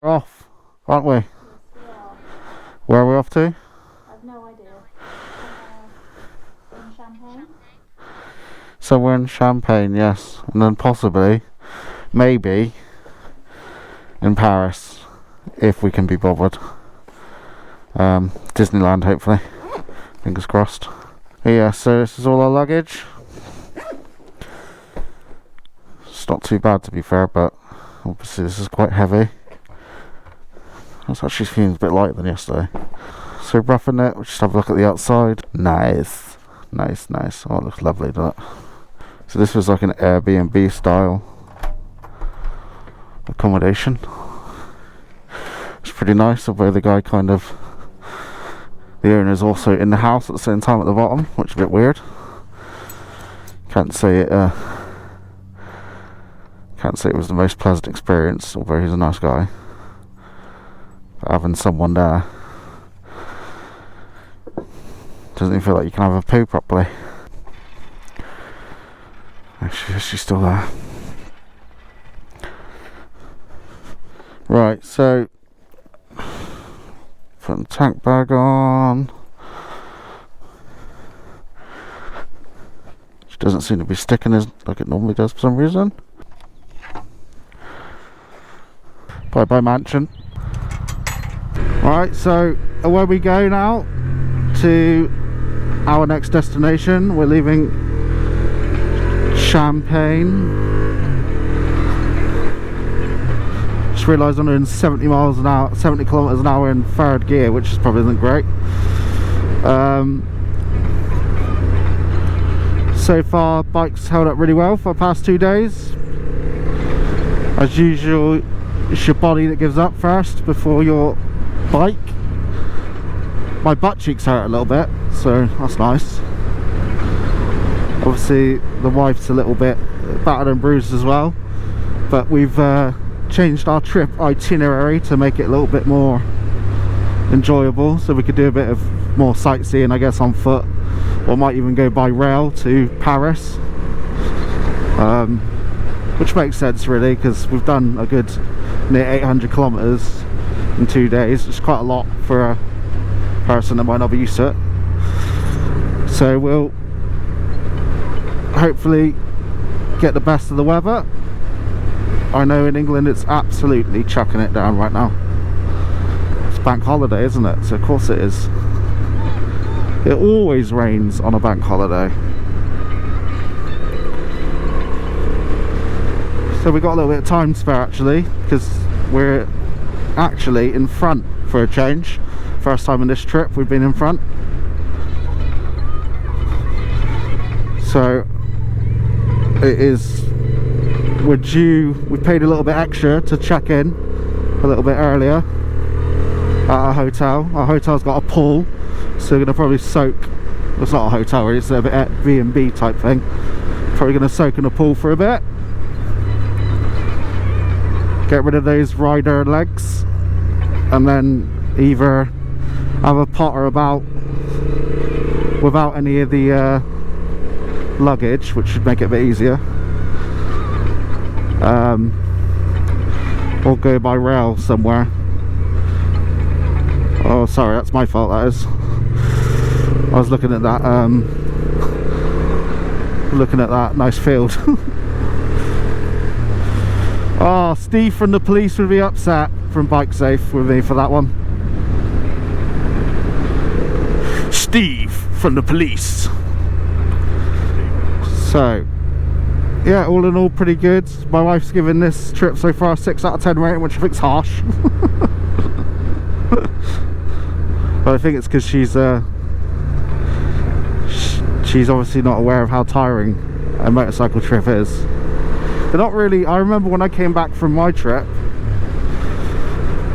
We're off, aren't we? Yes, we are. Where are we off to? I have no idea. In Champaign? Somewhere in Champaign, yes. And then possibly, maybe, in Paris, if we can be bothered. Disneyland, hopefully. Fingers crossed. Yeah, so this is all our luggage. It's not too bad, to be fair, but obviously this is quite heavy. It's actually feeling a bit lighter than yesterday. So roughing it, we'll just have a look at the outside. Nice. Nice, nice. Oh, it looks lovely, doesn't it? So this was like an Airbnb style accommodation. It's pretty nice, although the guy kind of... the owner's also in the house at the same time at the bottom, which is a bit weird. Can't say it was the most pleasant experience, although he's a nice guy. But having someone there doesn't even feel like you can have a poo properly. Actually, she's still there. Right, so putting the tank bag on. Which doesn't seem to be sticking as like it normally does for some reason. Bye bye mansion. Alright, so away we go now to our next destination. We're leaving Champaign. Just realised I'm doing 70 miles an hour, 70 kilometers an hour in third gear, which probably isn't great. So far, bike's held up really well for the past 2 days. As usual, it's your body that gives up first before your bike. My butt cheeks hurt a little bit, so that's nice. Obviously the wife's a little bit battered and bruised as well, but we've changed our trip itinerary to make it a little bit more enjoyable, so we could do a bit of more sightseeing, I guess, on foot, or might even go by rail to Paris, which makes sense really, because we've done a good near 800 kilometers in 2 days. It's quite a lot for a person that might not be used to it. So we'll hopefully get the best of the weather. I know in England it's absolutely chucking it down right now. It's bank holiday, isn't it? So of course it is. It always rains on a bank holiday. So we got a little bit of time spare actually, because we're actually in front for a change. First time in this trip we've been in front. So it is, we paid a little bit extra to check in a little bit earlier at our hotel. Our hotel's got a pool, so we're going to probably soak. It's not a hotel really, it's a bit B&B type thing. Probably going to soak in a pool for a bit. Get rid of those rider legs, and then either have a potter about without any of the luggage, which should make it a bit easier, or go by rail somewhere. Oh sorry, that's my fault, that is. I was looking at that nice field. Oh, Steve from the police would be upset from Bike Safe with me for that one. Steve from the police. So, yeah, all in all pretty good. My wife's given this trip so far a 6 out of 10 rating, which I think's harsh. But I think it's because she's obviously not aware of how tiring a motorcycle trip is. They're not really. I remember when I came back from my trip,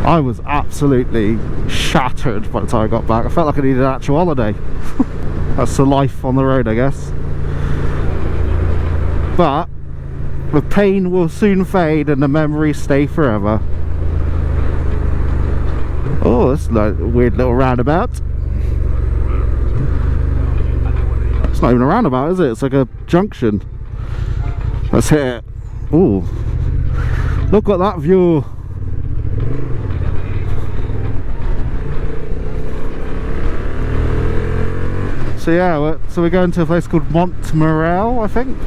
I was absolutely shattered by the time I got back. I felt like I needed an actual holiday. That's the life on the road, I guess. But the pain will soon fade and the memories stay forever. Oh, that's like a weird little roundabout. It's not even a roundabout, is it? It's like a junction. Let's hit it. Ooh, look at that view. So yeah, we're going to a place called Montmorel, I think.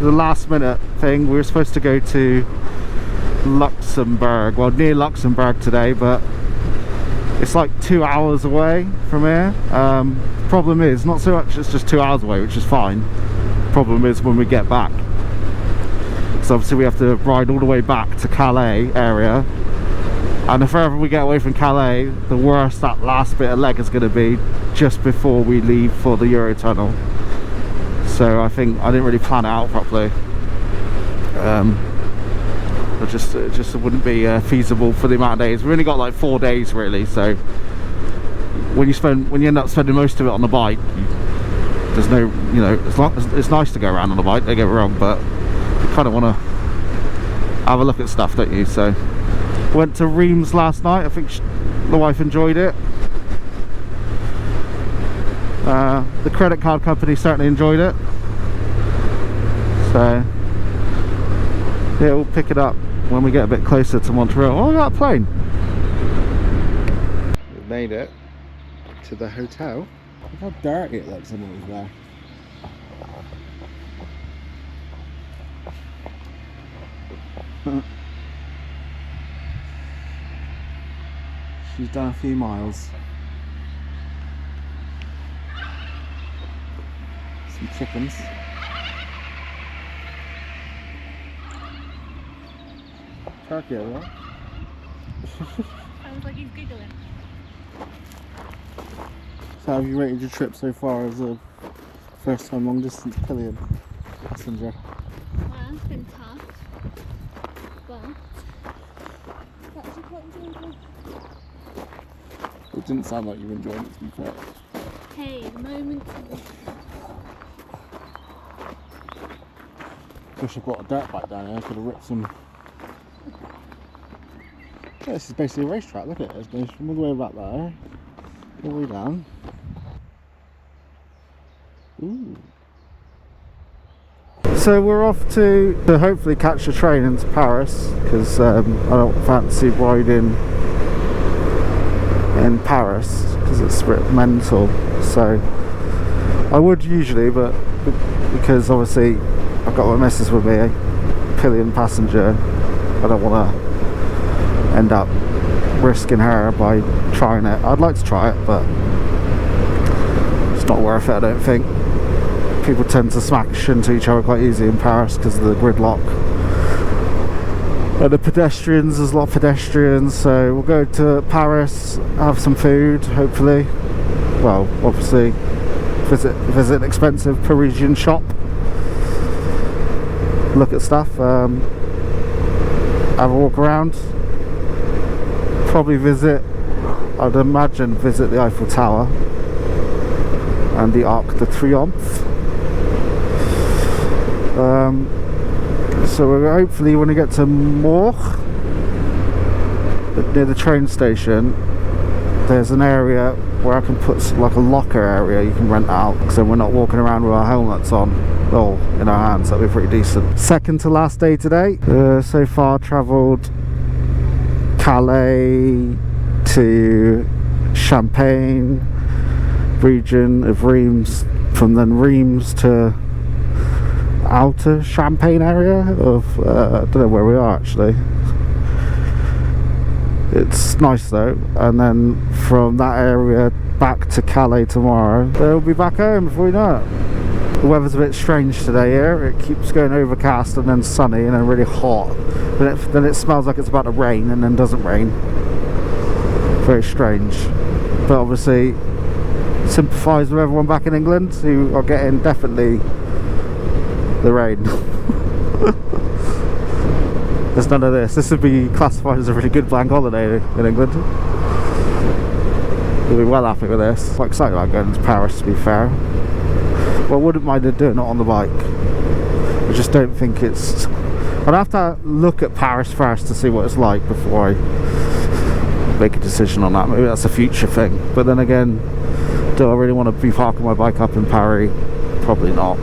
The last minute thing. We were supposed to go to Luxembourg, well, near Luxembourg today, but it's like 2 hours away from here. Problem is, not so much it's just 2 hours away, which is fine. Problem is when we get back. So obviously we have to ride all the way back to Calais area. And the further we get away from Calais, the worse that last bit of leg is going to be just before we leave for the Eurotunnel. So I think I didn't really plan it out properly. It just wouldn't be feasible for the amount of days. We've only got like 4 days really, so when you end up spending most of it on the bike, there's no, you know, it's nice to go around on the bike, don't get me wrong, but you kind of want to have a look at stuff, don't you? So went to Reims last night. I think the wife enjoyed it. The credit card company certainly enjoyed it. So yeah, we'll pick it up when we get a bit closer to Montreal. Oh, we got a plane. We made it to the hotel. Look how dirty it looks when it was there. She's done a few miles. Some chickens. Turkey over there. Sounds like he's giggling. So how have you rated your trip so far as a first time long distance pillion passenger? Well, it's been tough, but it's actually quite enjoyable. It didn't sound like you were enjoying it, to be fair. Hey, the moment. Wish I brought a dirt bike down here, I could have ripped some. Yeah, this is basically a racetrack, look at it. It goes from all the way back there, all the way down. Ooh. So we're off to hopefully catch a train into Paris, because I don't fancy riding in Paris because it's a bit mental. So I would usually, but because obviously I've got my missus with me, pillion passenger, I don't want to end up risking her by trying it. I'd like to try it, but it's not worth it, I don't think. People tend to smash into each other quite easy in Paris because of the gridlock. And the pedestrians, there's a lot of pedestrians, so we'll go to Paris, have some food, hopefully. Well, obviously, visit an expensive Parisian shop, look at stuff, have a walk around, probably I'd imagine visit the Eiffel Tower and the Arc de Triomphe. So we're hopefully when we get to Moore, near the train station, there's an area where I can put like a locker area you can rent out, so we're not walking around with our helmets on all in our hands. That'd be pretty decent. Second to last day today. So far travelled Calais to Champaign region of Reims, from then Reims to outer Champaign area of I don't know where we are actually. It's nice though, and then from that area back to Calais tomorrow. Then we'll be back home before we know it. The weather's a bit strange today here. It keeps going overcast and then sunny and then really hot. Then it smells like it's about to rain and then doesn't rain. Very strange. But obviously sympathise with everyone back in England who are getting definitely the rain. There's none of this. This would be classified as a really good bank holiday in England. We'll be well happy with this. Quite excited about going to Paris, to be fair. Well, I wouldn't mind doing it on the bike. I just don't think it's... I'd have to look at Paris first to see what it's like before I make a decision on that. Maybe that's a future thing. But then again, do I really want to be parking my bike up in Paris? Probably not.